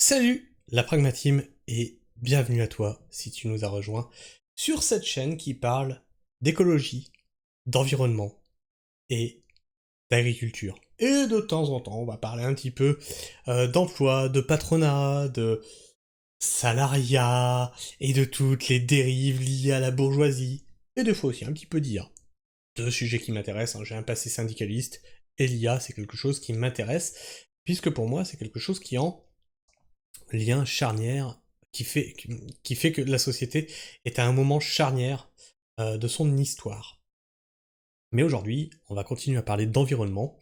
Salut la Pragmatime et bienvenue à toi si tu nous as rejoints sur cette chaîne qui parle d'écologie, d'environnement et d'agriculture. Et de temps en temps, on va parler un petit peu d'emploi, de patronat, de salariat et de toutes les dérives liées à la bourgeoisie. Et des fois aussi un petit peu d'IA. Deux sujets qui m'intéressent, hein. J'ai un passé syndicaliste et l'IA c'est quelque chose qui m'intéresse puisque pour moi c'est quelque chose qui en lien charnière qui fait que la société est à un moment charnière de son histoire. Mais aujourd'hui, on va continuer à parler d'environnement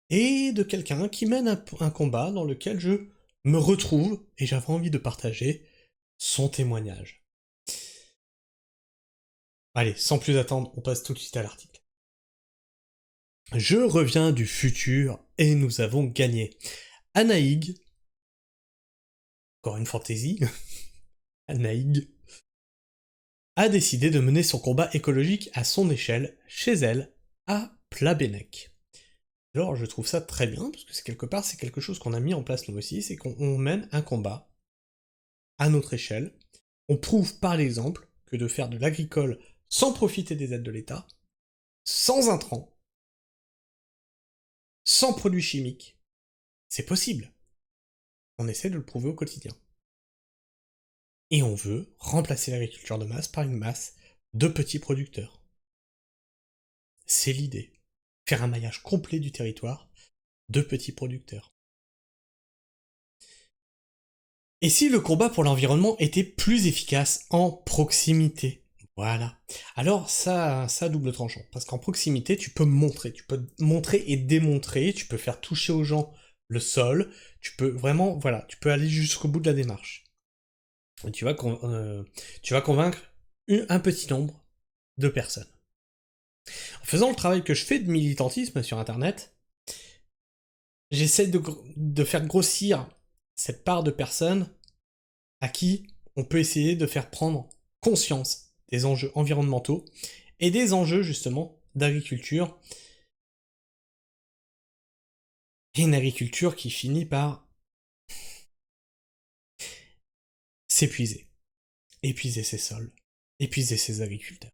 et de quelqu'un qui mène un combat dans lequel je me retrouve et j'avais envie de partager son témoignage. Allez, sans plus attendre, on passe tout de suite à l'article. Je reviens du futur et nous avons gagné. Anaïg, encore une fantaisie, Anaïg, a décidé de mener son combat écologique à son échelle, chez elle, à Plabennec. Alors je trouve ça très bien, parce que c'est quelque chose qu'on a mis en place nous aussi, c'est qu'on mène un combat à notre échelle, on prouve par l'exemple que de faire de l'agricole sans profiter des aides de l'État, sans intrants, sans produits chimiques, c'est possible. On essaie de le prouver au quotidien. Et on veut remplacer l'agriculture de masse par une masse de petits producteurs. C'est l'idée. Faire un maillage complet du territoire de petits producteurs. Et si le combat pour l'environnement était plus efficace en proximité? Voilà. Alors ça double tranchant, parce qu'en proximité, tu peux montrer et démontrer, tu peux faire toucher aux gens le sol, tu peux vraiment, voilà, tu peux aller jusqu'au bout de la démarche. Et tu vas convaincre un petit nombre de personnes. En faisant le travail que je fais de militantisme sur Internet, j'essaie de faire grossir cette part de personnes à qui on peut essayer de faire prendre conscience des enjeux environnementaux et des enjeux justement d'agriculture. Et une agriculture qui finit par s'épuiser. Épuiser ses sols, épuiser ses agriculteurs.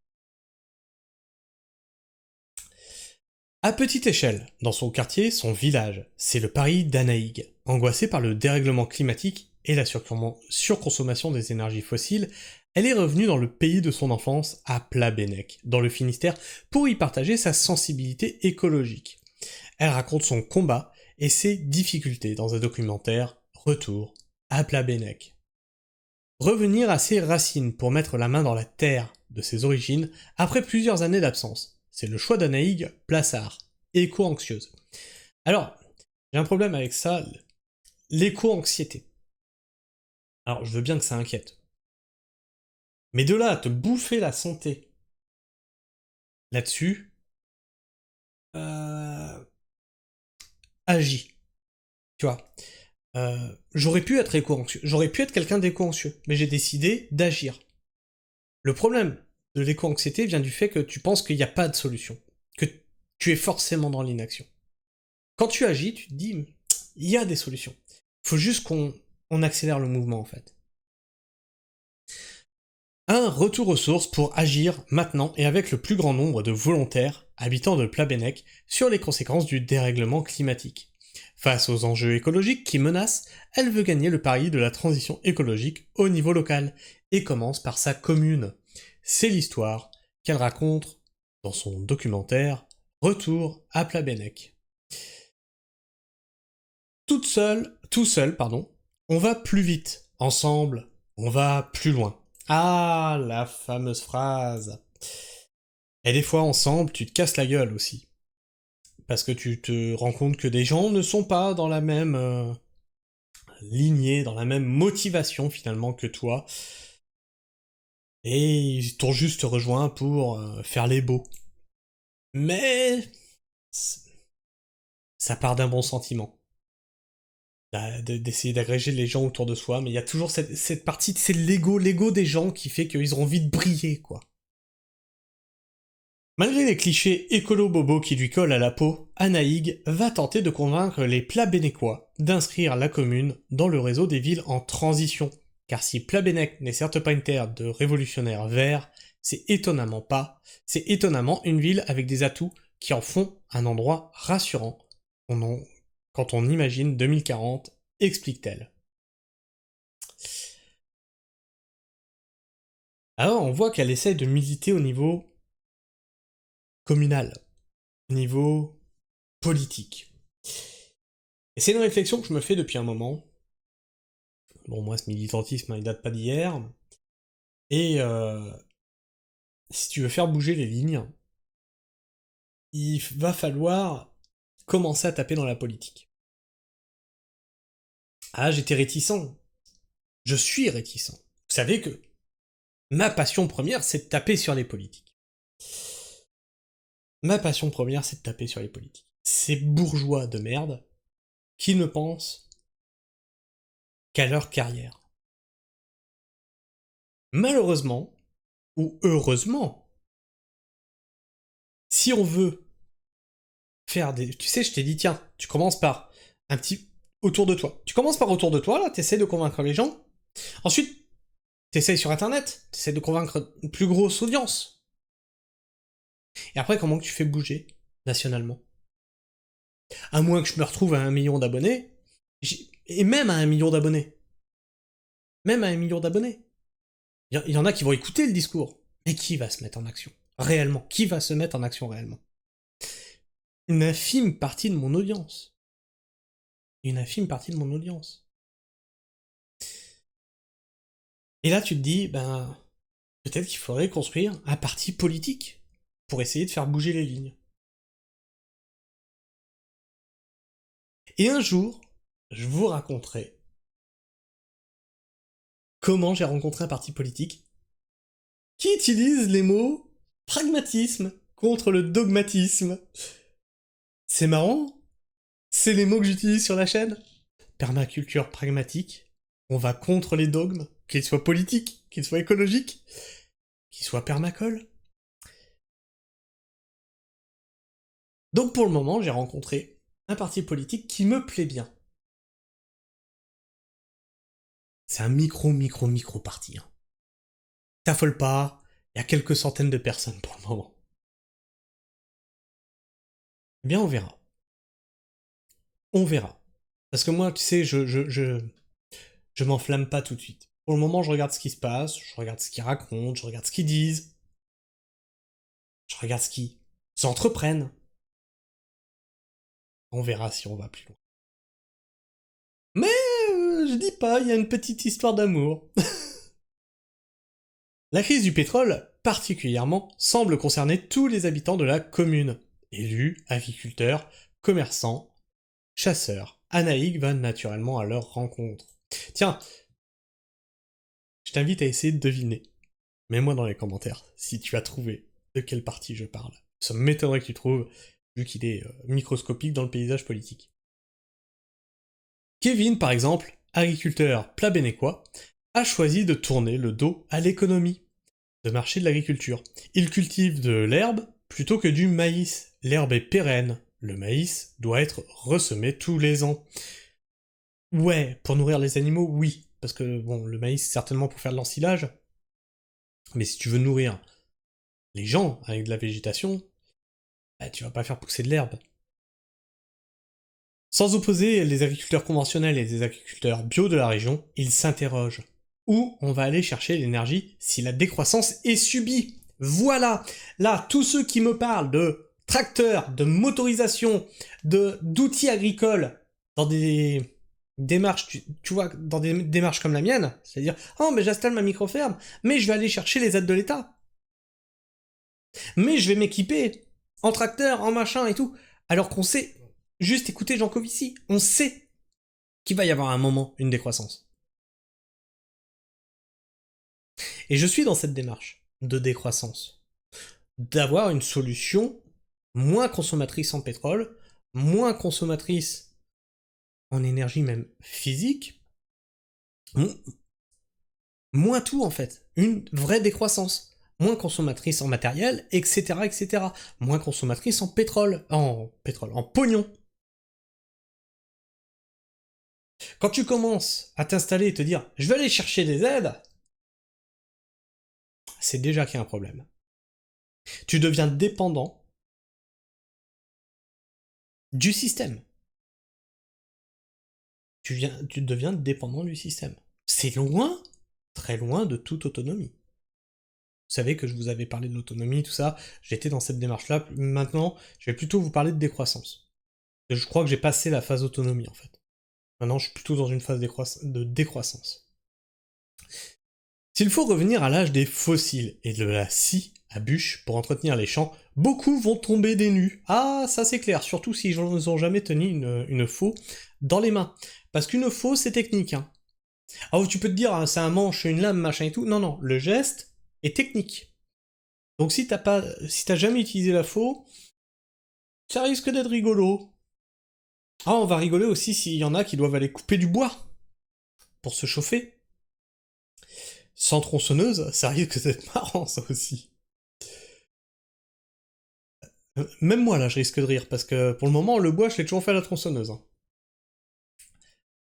À petite échelle, dans son quartier, son village, c'est le Paris d'Anaïg. Angoissée par le dérèglement climatique et la surconsommation des énergies fossiles, elle est revenue dans le pays de son enfance, à Plabennec, dans le Finistère, pour y partager sa sensibilité écologique. Elle raconte son combat et ses difficultés dans un documentaire Retour à Plabennec. Revenir à ses racines pour mettre la main dans la terre de ses origines après plusieurs années d'absence. C'est le choix d'Anaïg Plassard, éco-anxieuse. Alors, j'ai un problème avec ça, l'éco-anxiété. Alors, je veux bien que ça inquiète. Mais de là à te bouffer la santé là-dessus, agis. Tu vois, j'aurais pu être éco-anxieux, j'aurais pu être quelqu'un d'éco-anxieux, mais j'ai décidé d'agir. Le problème de l'éco-anxiété vient du fait que tu penses qu'il n'y a pas de solution, que tu es forcément dans l'inaction. Quand tu agis, tu te dis, il y a des solutions. Il faut juste qu'on accélère le mouvement en fait. Un retour aux sources pour agir maintenant et avec le plus grand nombre de volontaires, habitants de Plabennec, sur les conséquences du dérèglement climatique. Face aux enjeux écologiques qui menacent, elle veut gagner le pari de la transition écologique au niveau local, et commence par sa commune. C'est l'histoire qu'elle raconte dans son documentaire Retour à Plabennec. Tout seul, on va plus vite. Ensemble, on va plus loin. Ah, la fameuse phrase. Et des fois, ensemble, tu te casses la gueule aussi. Parce que tu te rends compte que des gens ne sont pas dans la même lignée, dans la même motivation finalement que toi. Et ils t'ont juste rejoint pour faire les beaux. Mais ça part d'un bon sentiment. D'essayer d'agréger les gens autour de soi, mais il y a toujours cette partie, c'est l'ego des gens qui fait qu'ils ont envie de briller, quoi. Malgré les clichés écolo-bobo qui lui collent à la peau, Anaïg va tenter de convaincre les Plabennecquois d'inscrire la commune dans le réseau des villes en transition. Car si Plabennec n'est certes pas une terre de révolutionnaires verts, c'est étonnamment une ville avec des atouts qui en font un endroit rassurant quand on imagine 2040, explique-t-elle. Alors on voit qu'elle essaie de militer au niveau communal, au niveau politique. Et c'est une réflexion que je me fais depuis un moment. Bon, moi, ce militantisme, il date pas d'hier. Et si tu veux faire bouger les lignes, il va falloir commencer à taper dans la politique. Ah, j'étais réticent. Je suis réticent. Vous savez que ma passion première, c'est de taper sur les politiques. Ma passion première, c'est de taper sur les politiques. Ces bourgeois de merde qui ne pensent qu'à leur carrière. Malheureusement, ou heureusement, si on veut faire des... Tu sais, je t'ai dit, tiens, tu commences par un petit... autour de toi. Tu commences par autour de toi, là, t'essaies de convaincre les gens. Ensuite, t'essayes sur Internet, t'essaies de convaincre une plus grosse audience. Et après, comment que tu fais bouger nationalement? À moins que je me retrouve à 1 million d'abonnés, et même à 1 million d'abonnés. Même à 1 million d'abonnés. Il y en a qui vont écouter le discours. Mais qui va se mettre en action? Réellement. Qui va se mettre en action réellement? Une infime partie de mon audience. Une infime partie de mon audience. Et là, tu te dis, ben, peut-être qu'il faudrait construire un parti politique pour essayer de faire bouger les lignes. Et un jour, je vous raconterai comment j'ai rencontré un parti politique qui utilise les mots pragmatisme contre le dogmatisme. C'est marrant, c'est les mots que j'utilise sur la chaîne. Permaculture pragmatique, on va contre les dogmes, qu'ils soient politiques, qu'ils soient écologiques, qu'ils soient permacole. Donc pour le moment, j'ai rencontré un parti politique qui me plaît bien. C'est un micro parti. Hein. T'affole pas, il y a quelques centaines de personnes pour le moment. Eh bien, on verra. On verra. Parce que moi, tu sais, je m'enflamme pas tout de suite. Pour le moment, je regarde ce qui se passe, je regarde ce qu'ils racontent, je regarde ce qu'ils disent, je regarde ce qu'ils entreprennent. On verra si on va plus loin. Mais je dis pas, il y a une petite histoire d'amour. La crise du pétrole, particulièrement, semble concerner tous les habitants de la commune. Élus, agriculteurs, commerçants, chasseurs. Anaïg va naturellement à leur rencontre. Tiens, je t'invite à essayer de deviner. Mets-moi dans les commentaires si tu as trouvé de quelle partie je parle. Ça m'étonnerait que tu trouves, vu qu'il est microscopique dans le paysage politique. Kevin, par exemple, agriculteur plabénécois, a choisi de tourner le dos à l'économie de marché de l'agriculture. Il cultive de l'herbe plutôt que du maïs. L'herbe est pérenne, le maïs doit être ressemé tous les ans. Ouais, pour nourrir les animaux, oui, parce que bon, le maïs c'est certainement pour faire de l'ensilage, mais si tu veux nourrir les gens avec de la végétation, bah, tu vas pas faire pousser de l'herbe. Sans opposer les agriculteurs conventionnels et les agriculteurs bio de la région, ils s'interrogent. Où on va aller chercher l'énergie si la décroissance est subie? Voilà. Là, tous ceux qui me parlent de tracteurs, de motorisation, d'outils agricoles dans des démarches, tu vois, dans des démarches comme la mienne, c'est-à-dire, oh, mais j'installe ma micro-ferme, mais je vais aller chercher les aides de l'État. Mais je vais m'équiper en tracteur, en machin et tout. Alors qu'on sait, juste écoutez Jean Covici, on sait qu'il va y avoir un moment, une décroissance. Et je suis dans cette démarche de décroissance. D'avoir une solution moins consommatrice en pétrole, moins consommatrice en énergie même physique, moins tout en fait. Une vraie décroissance. Moins consommatrice en matériel, etc., etc. Moins consommatrice en pétrole, en pognon. Quand tu commences à t'installer et te dire « je vais aller chercher des aides », c'est déjà qu'il y a un problème. Tu deviens dépendant du système. Tu deviens dépendant du système. C'est loin, très loin de toute autonomie. Vous savez que je vous avais parlé de l'autonomie, tout ça, j'étais dans cette démarche-là. Maintenant, je vais plutôt vous parler de décroissance. Je crois que j'ai passé la phase autonomie, en fait. Maintenant, je suis plutôt dans une phase de décroissance. S'il faut revenir à l'âge des fossiles et de la scie à bûche pour entretenir les champs, beaucoup vont tomber des nues. Ah, ça c'est clair, surtout s'ils n'ont jamais tenu une faux dans les mains. Parce qu'une faux, c'est technique. Hein. Alors tu peux te dire, hein, c'est un manche, une lame, machin et tout. Non, non, le geste est technique. Donc si t'as jamais utilisé la faux, ça risque d'être rigolo. Ah, on va rigoler aussi s'il y en a qui doivent aller couper du bois pour se chauffer. Sans tronçonneuse, ça risque d'être marrant ça aussi. Même moi là, je risque de rire, parce que pour le moment, le bois, je l'ai toujours fait à la tronçonneuse. Hein.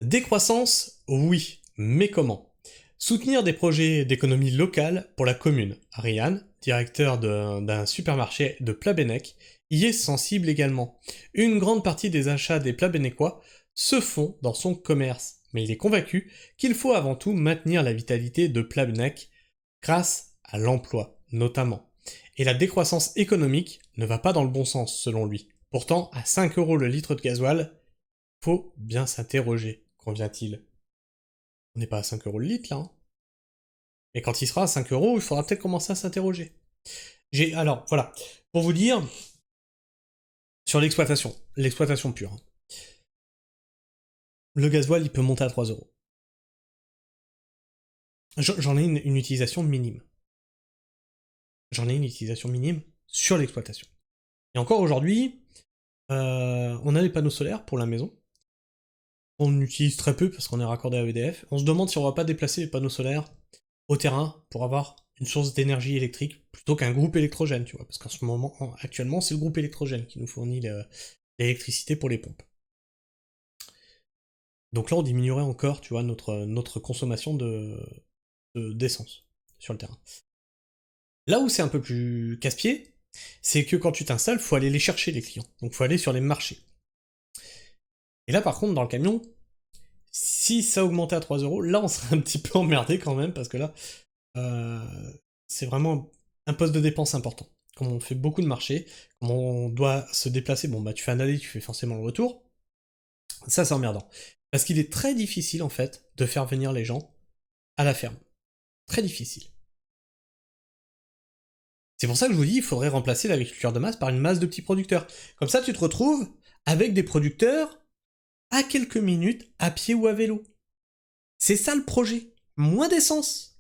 Décroissance, oui, mais comment? Soutenir des projets d'économie locale pour la commune. Ariane, directeur d'un supermarché de Plabennec, y est sensible également. Une grande partie des achats des Plabennecquois se font dans son commerce, mais il est convaincu qu'il faut avant tout maintenir la vitalité de Plabennec grâce à l'emploi, notamment. Et la décroissance économique ne va pas dans le bon sens, selon lui. Pourtant, à 5 € le litre de gasoil, faut bien s'interroger, convient-il. On n'est pas à 5 € le litre, là. Hein. Mais quand il sera à 5 €, il faudra peut-être commencer à s'interroger. Alors, voilà. Pour vous dire, sur l'exploitation pure. Hein. Le gasoil, il peut monter à 3 €. J'en ai une utilisation minime. J'en ai une utilisation minime sur l'exploitation. Et encore aujourd'hui, on a des panneaux solaires pour la maison. On utilise très peu parce qu'on est raccordé à EDF. On se demande si on va pas déplacer les panneaux solaires au terrain pour avoir une source d'énergie électrique plutôt qu'un groupe électrogène, tu vois. Parce qu'en ce moment, actuellement, c'est le groupe électrogène qui nous fournit l'électricité pour les pompes. Donc là, on diminuerait encore, tu vois, notre consommation d'essence sur le terrain. Là où c'est un peu plus casse-pied, c'est que quand tu t'installes, faut aller les chercher, les clients. Donc faut aller sur les marchés. Et là, par contre, dans le camion, si ça augmentait à 3 €, là, on serait un petit peu emmerdé quand même, parce que là, c'est vraiment un poste de dépense important. Comme on fait beaucoup de marchés, comme on doit se déplacer, bon bah tu fais un aller, tu fais forcément le retour, ça c'est emmerdant. Parce qu'il est très difficile en fait de faire venir les gens à la ferme. Très difficile. C'est pour ça que je vous dis, il faudrait remplacer l'agriculture de masse par une masse de petits producteurs. Comme ça tu te retrouves avec des producteurs à quelques minutes, à pied ou à vélo. C'est ça le projet. Moins d'essence.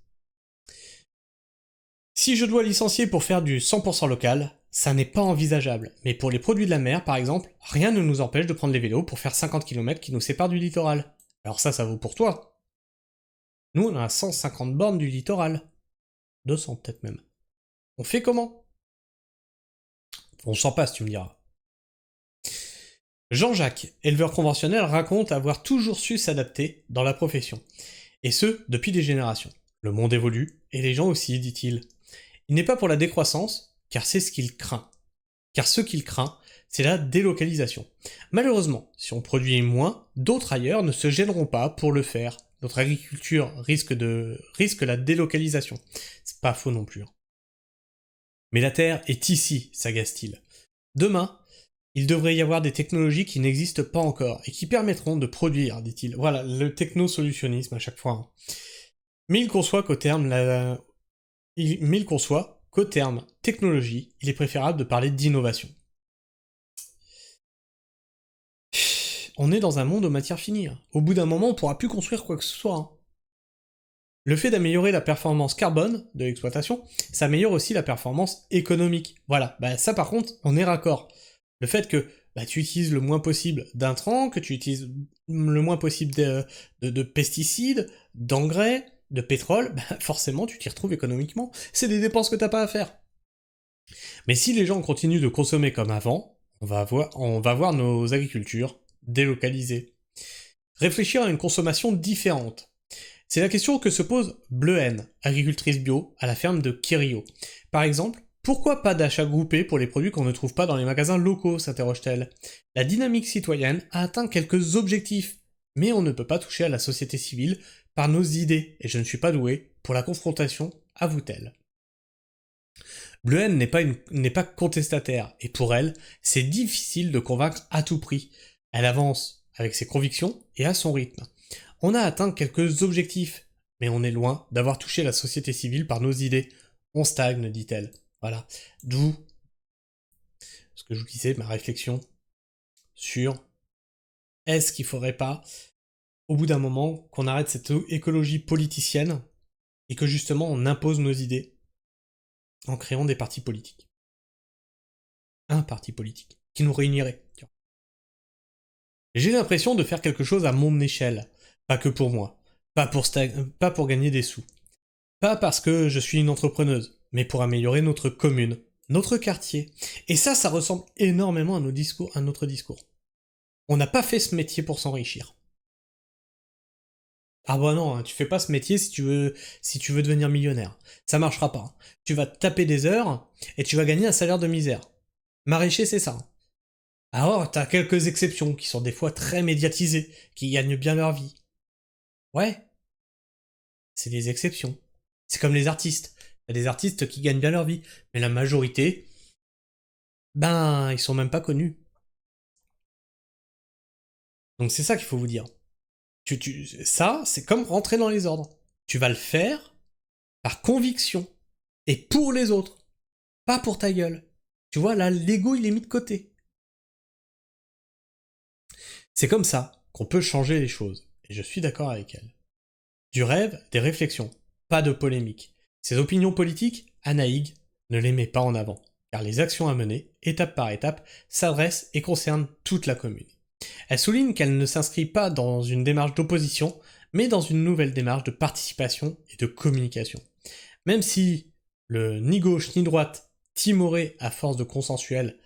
Si je dois licencier pour faire du 100% local, ça n'est pas envisageable. Mais pour les produits de la mer, par exemple, rien ne nous empêche de prendre les vélos pour faire 50 km qui nous séparent du littoral. Alors ça vaut pour toi. Nous, on a 150 bornes du littoral. 200 peut-être même. On fait comment? On s'en passe, tu me diras. Jean-Jacques, éleveur conventionnel, raconte avoir toujours su s'adapter dans la profession. Et ce, depuis des générations. Le monde évolue, et les gens aussi, dit-il. Il n'est pas pour la décroissance, car c'est ce qu'il craint. Car ce qu'il craint, c'est la délocalisation. Malheureusement, si on produit moins, d'autres ailleurs ne se gêneront pas pour le faire. Notre agriculture risque la délocalisation. C'est pas faux non plus. Hein. Mais la Terre est ici, s'agace-t-il. Demain, il devrait y avoir des technologies qui n'existent pas encore et qui permettront de produire, dit-il. Voilà, le technosolutionnisme à chaque fois. Hein. Mais il conçoit qu'au terme technologie, il est préférable de parler d'innovation. On est dans un monde aux matières finies. Hein. Au bout d'un moment, on pourra plus construire quoi que ce soit. Hein. Le fait d'améliorer la performance carbone de l'exploitation, ça améliore aussi la performance économique. Voilà, bah ça par contre, on est raccord. Le fait que tu utilises le moins possible d'intrants, que tu utilises le moins possible de pesticides, d'engrais, de pétrole, forcément tu t'y retrouves économiquement. C'est des dépenses que t'as pas à faire. Mais si les gens continuent de consommer comme avant, on va voir nos agricultures délocalisées. réfléchir à une consommation différente. C'est la question que se pose Bleuhen, agricultrice bio à la ferme de Kirio. Par exemple, pourquoi pas d'achat groupé pour les produits qu'on ne trouve pas dans les magasins locaux, s'interroge-t-elle. La dynamique citoyenne a atteint quelques objectifs, mais on ne peut pas toucher à la société civile par nos idées, et je ne suis pas doué pour la confrontation, avoue-t-elle. Bleuhen n'est pas contestataire, et pour elle, c'est difficile de convaincre à tout prix. Elle avance avec ses convictions et à son rythme. On a atteint quelques objectifs, mais on est loin d'avoir touché la société civile par nos idées. On stagne, dit-elle. Voilà. D'où ce que je vous disais, ma réflexion sur est-ce qu'il faudrait pas, au bout d'un moment, qu'on arrête cette écologie politicienne et que justement on impose nos idées en créant des partis politiques. Un parti politique qui nous réunirait. J'ai l'impression de faire quelque chose à mon échelle, pas que pour moi, pas pour gagner des sous, pas parce que je suis une entrepreneuse, mais pour améliorer notre commune, notre quartier. Et ça ressemble énormément à notre discours. On n'a pas fait ce métier pour s'enrichir. Ah bah non, hein, tu fais pas ce métier si tu veux devenir millionnaire. Ça marchera pas. Tu vas te taper des heures et tu vas gagner un salaire de misère. Maraîcher, c'est ça. Alors, t'as quelques exceptions qui sont des fois très médiatisées, qui gagnent bien leur vie. Ouais, c'est des exceptions. C'est comme les artistes. Il y a des artistes qui gagnent bien leur vie, mais la majorité, ben, ils sont même pas connus. Donc c'est ça qu'il faut vous dire. Ça, c'est comme rentrer dans les ordres. Tu vas le faire par conviction. Et pour les autres. Pas pour ta gueule. Tu vois, là, l'ego, il est mis de côté. C'est comme ça qu'on peut changer les choses. Et je suis d'accord avec elle. Du rêve, des réflexions. Pas de polémique. Ses opinions politiques, Anaïg ne les met pas en avant. Car les actions à mener, étape par étape, s'adressent et concernent toute la commune. Elle souligne qu'elle ne s'inscrit pas dans une démarche d'opposition, mais dans une nouvelle démarche de participation et de communication. Même si le ni gauche ni droite, timoré à force de consensuel,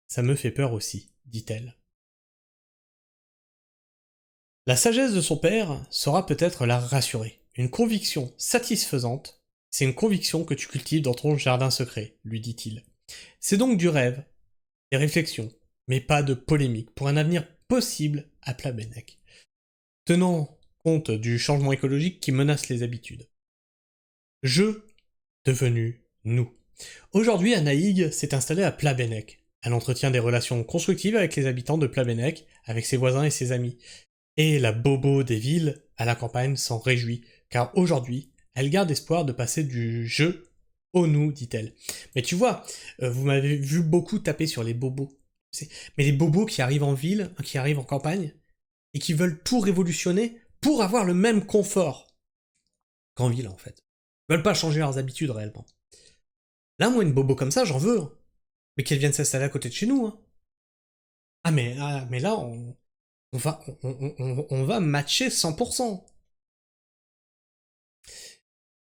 ça me fait peur aussi, dit-elle. La sagesse de son père saura peut-être la rassurer. Une conviction satisfaisante, c'est une conviction que tu cultives dans ton jardin secret, lui dit-il. C'est donc du rêve, des réflexions, mais pas de polémique, pour un avenir possible à Plabennec, tenant compte du changement écologique qui menace les habitudes. Je, devenu nous. Aujourd'hui, Anaïg s'est installée à Plabennec. Elle entretient des relations constructives avec les habitants de Plabennec, avec ses voisins et ses amis. Et la bobo des villes à la campagne s'en réjouit, car aujourd'hui, elle garde espoir de passer du je au nous, dit-elle. Mais tu vois, vous m'avez vu beaucoup taper sur les bobos. Mais les bobos qui arrivent en ville, qui arrivent en campagne, et qui veulent tout révolutionner pour avoir le même confort qu'en ville, en fait. Ils veulent pas changer leurs habitudes, réellement. Là, moi, une bobo comme ça, j'en veux. Hein. Mais qu'elle vienne s'installer à côté de chez nous. Hein. Mais là, on va matcher 100%.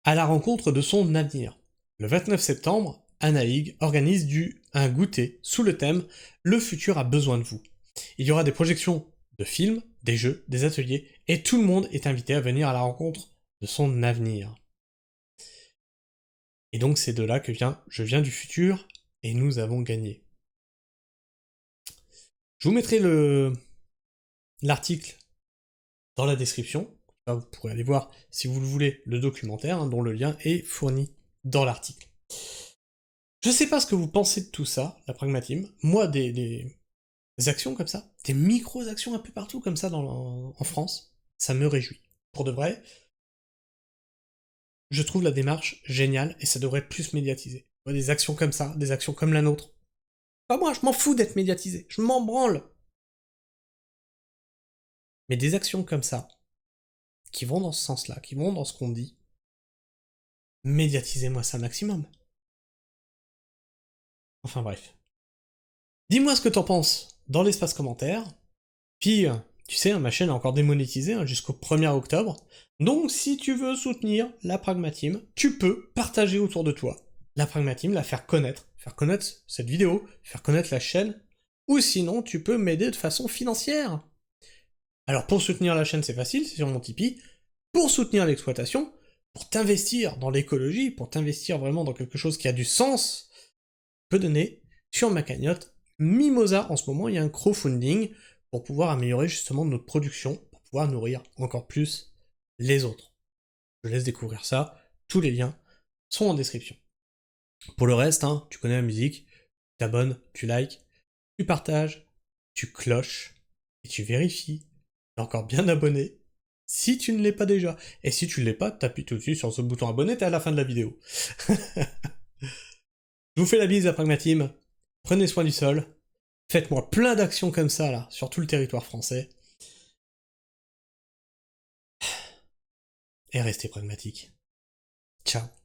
À la rencontre de son avenir. Le 29 septembre, Anaïg organise un goûter sous le thème « Le futur a besoin de vous ». Il y aura des projections de films, des jeux, des ateliers, et tout le monde est invité à venir à la rencontre de son avenir. Et donc c'est de là que je viens du futur, et nous avons gagné. Je vous mettrai l'article dans la description. Là, vous pourrez aller voir, si vous le voulez, le documentaire, hein, dont le lien est fourni dans l'article. Je sais pas ce que vous pensez de tout ça, la pragmatisme. Moi, des actions comme ça, des micro-actions un peu partout comme ça en France, ça me réjouit. Pour de vrai, je trouve la démarche géniale et ça devrait être plus médiatisé. Des actions comme ça, des actions comme la nôtre. Pas moi, je m'en fous d'être médiatisé, je m'en branle. Mais des actions comme ça, qui vont dans ce sens-là, qui vont dans ce qu'on dit, médiatisez-moi ça maximum. Enfin bref. Dis-moi ce que t'en penses dans l'espace commentaire. Puis, tu sais, ma chaîne est encore démonétisée jusqu'au 1er octobre. Donc, si tu veux soutenir la pragmatisme, tu peux partager autour de toi la pragmatisme, la faire connaître cette vidéo, faire connaître la chaîne, ou sinon, tu peux m'aider de façon financière. Alors pour soutenir la chaîne, c'est facile, c'est sur mon Tipeee. Pour soutenir l'exploitation, pour t'investir dans l'écologie, pour t'investir vraiment dans quelque chose qui a du sens, tu peux donner sur ma cagnotte Mimosa. En ce moment, il y a un crowdfunding pour pouvoir améliorer justement notre production, pour pouvoir nourrir encore plus les autres. Je laisse découvrir ça, tous les liens sont en description. Pour le reste, hein, tu connais la musique, tu t'abonnes, tu likes, tu partages, tu cloches, et tu vérifies, t'es encore bien abonné, si tu ne l'es pas déjà. Et si tu ne l'es pas, t'appuies tout de suite sur ce bouton abonné, t'es à la fin de la vidéo. Je vous fais la bise à Pragmatim, prenez soin du sol, faites-moi plein d'actions comme ça, là, sur tout le territoire français, et restez pragmatique. Ciao.